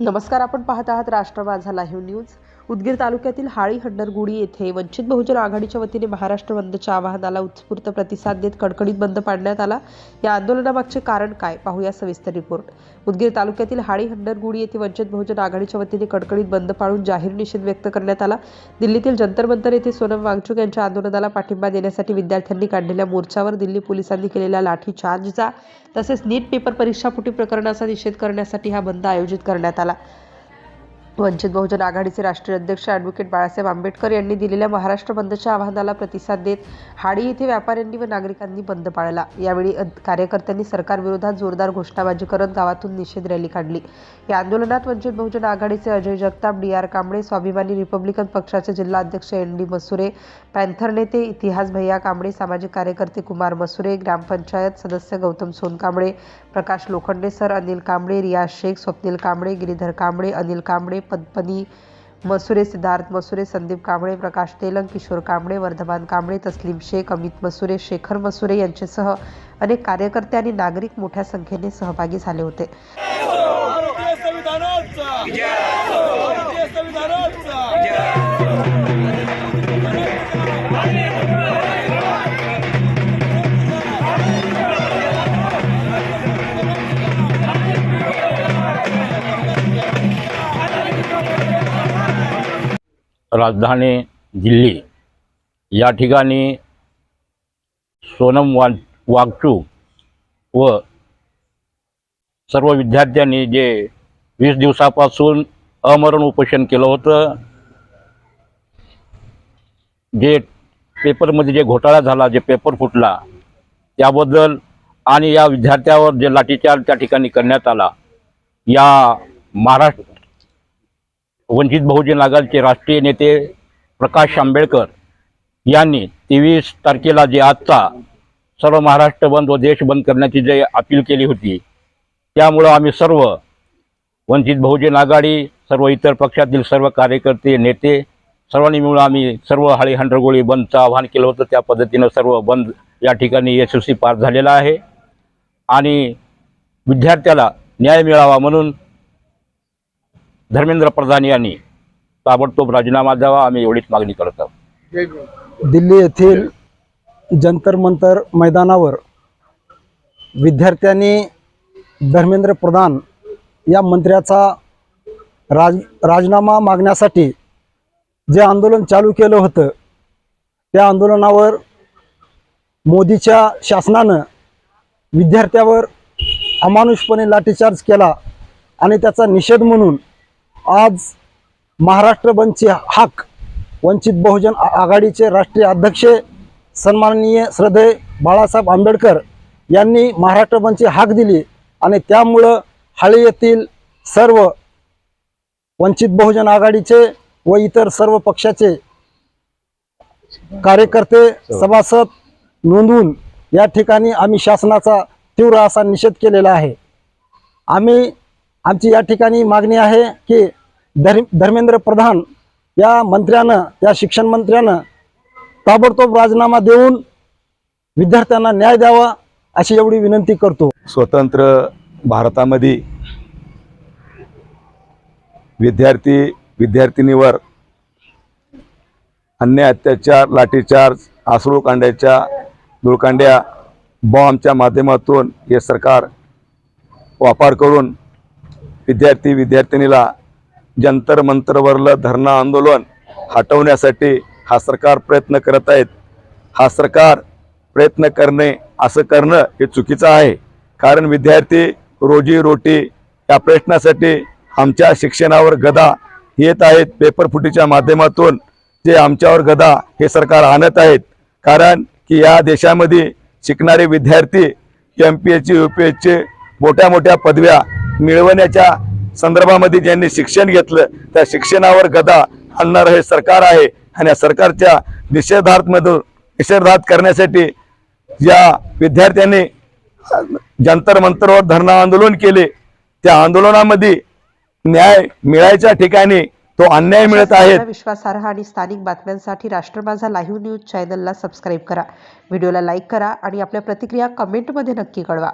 नमस्कार, आपण पाहत आहात राष्ट्र माझा लाईव्ह न्यूज। उदगीर तालुक्यातील हाळी हंडरगुडी येथे वंचित बहुजन आघाडीच्या वतीने महाराष्ट्र बंदच्या आवाहनाला उत्स्फूर्त प्रतिसाद देत कडकडीत बंद पाडण्यात आला। या आंदोलनामागचे कारण काय, पाहूया सविस्तर रिपोर्ट। उदगीर तालुक्यातील हाळी हंडरगुडी येथे वंचित बहुजन आघाडीच्या वतीने कडकडीत बंद पाळून जाहीर निषेध व्यक्त करण्यात आला। दिल्लीतील जंतर मंतर येथे सोनम वांगचुक यांच्या आंदोलनाला पाठिंबा देण्यासाठी विद्यार्थ्यांनी काढलेल्या मोर्चावर दिल्ली पोलिसांनी केलेल्या लाठीचार्जचा तसेच नीट पेपर परीक्षा फुटी प्रकरणाचा निषेध करण्यासाठी हा बंद आयोजित करण्यात आला। वंचित बहुजन आघाडीचे राष्ट्रीय अध्यक्ष ॲडव्होकेट बाळासाहेब आंबेडकर यांनी दिलेल्या महाराष्ट्र बंदच्या आवाहनाला प्रतिसाद देत हाडी येथे व्यापाऱ्यांनी व नागरिकांनी बंद पाळला। यावेळी कार्यकर्त्यांनी सरकारविरोधात जोरदार घोषणाबाजी करत गावातून निषेध रॅली काढली। या आंदोलनात वंचित बहुजन आघाडीचे अजय जगताप, डी.आर. कांबळे, स्वाभिमानी रिपब्लिकन पक्षाचे जिल्हा अध्यक्ष एन.डी. मसुरे, पॅन्थर नेते इतिहास भैया कांबळे, सामाजिक कार्यकर्ते कुमार मसुरे, ग्रामपंचायत सदस्य गौतम सोनकांबळे, प्रकाश लोखंडे सर, अनिल कांबळे, रियाज शेख, स्वप्नील कांबळे, गिरीधर कांबळे, अनिल कांबळे, पद्मनी मसुरे, सिद्धार्थ मसुरे, संदीप कांबळे, प्रकाश तेलंग, किशोर कांबळे, वर्धमान कांबळे, तस्लीम शेख, अमित मसुरे, शेखर मसुरे यांच्यासह अनेक कार्यकर्ते आणि नागरिक मोठ्या संख्येने सहभागी झाले होते। राजधानी दिल्ली या ठिकाणी सोनम वांगचुक व सर्व विद्यार्थ्यांनी जे 20 दिवसापासून अमरण उपोषण केलं होतं, जे पेपरमध्ये जे घोटाळा झाला, जे पेपर फुटला त्याबद्दल आणि या विद्यार्थ्यावर जे लाठीचार्ज त्या ठिकाणी करण्यात आला, या महाराष्ट्र वंचित बहुजन आघाडीचे राष्ट्रीय नेते प्रकाश आंबेडकर यांनी 23 तारखेला जे आजचा सर्व महाराष्ट्र बंद व देश बंद करण्याची जे अपील केली होती, त्यामुळं आम्ही सर्व वंचित बहुजन आघाडी, सर्व इतर पक्षातील सर्व कार्यकर्ते, नेते सर्वांनी मिळून आम्ही सर्व हाळी हंडरगुडी बंदचं आवाहन केलं होतं। त्या पद्धतीनं सर्व बंद या ठिकाणी यशस्वी पार झालेला आहे आणि विद्यार्थ्याला न्याय मिळावा म्हणून धर्मेंद्र प्रधान यांनी ताबडतोब राजीनामा द्यावा, आम्ही एवढीच मागणी करत आहोत। दिल्ली येथील जंतर मंतर मैदानावर विद्यार्थ्यांनी धर्मेंद्र प्रधान या मंत्र्याचा राजीनामा मागण्यासाठी जे आंदोलन चालू केलं होतं, त्या आंदोलनावर मोदीच्या शासनानं विद्यार्थ्यावर अमानुषपणे लाठीचार्ज केला आणि त्याचा निषेध म्हणून आज महाराष्ट्र बंदची हाक वंचित बहुजन आघाडीचे राष्ट्रीय अध्यक्ष सन्माननीय श्रद्धेय बाळासाहेब आंबेडकर यांनी महाराष्ट्र बंदची हाक दिली आणि त्यामुळं हाळी येथील सर्व वंचित बहुजन आघाडीचे व इतर सर्व पक्षाचे कार्यकर्ते, सभासद नोंदवून या ठिकाणी आम्ही शासनाचा तीव्र असा निषेध केलेला आहे। आमची या ठिकाणी मागणी आहे की धर्मेंद्र प्रधान या मंत्र्यानं, या शिक्षण मंत्र्यानं ताबडतोब राजीनामा देऊन विद्यार्थ्यांना न्याय द्यावा अशी एवढी विनंती करतो। स्वतंत्र भारतामध्ये विद्यार्थिनीवर अन्याय, अत्याचार, लाठीचार्ज, अश्रू कांड्याच्या धुळकांड्या, बॉम्बच्या माध्यमातून हे सरकार वापर करून विद्यार्थिनीला जंतर मंतरवरलं धरणं आंदोलन हटवण्यासाठी हा सरकार प्रयत्न करत आहेत। हा सरकार प्रयत्न करणं हे चुकीचं आहे, कारण विद्यार्थी रोजी-रोटी या प्रश्नासाठी आमच्या शिक्षणावर गदा येत आहेत। पेपर फुटीच्या माध्यमातून जे आमच्यावर गदा हे सरकार आणत आहेत, कारण की या देशामध्ये शिकणारे विद्यार्थी MPSC, UPSC मोठ्या मोठ्या पदव्या मिळवण्याच्या संदर्भामध्ये ज्यांनी शिक्षण घेतलं, त्या शिक्षणावर गदा आणणारं हे सरकार आहे आणि या सरकारच्या निषेधार्थ करण्यासाठी या विद्यार्थ्यांनी जंतर मंतरवर धरणं आंदोलन केले। त्या आंदोलनामध्ये न्याय मिळायच्या ठिकाणी तो अन्याय मिळत आहे। विश्वासार्ह आणि स्थानिक बातम्यांसाठी राष्ट्र माझा लाईव्ह न्यूज चॅनलला सबस्क्राईब करा, व्हिडिओला लाईक करा आणि आपल्या प्रतिक्रिया कमेंटमध्ये नक्की कळवा।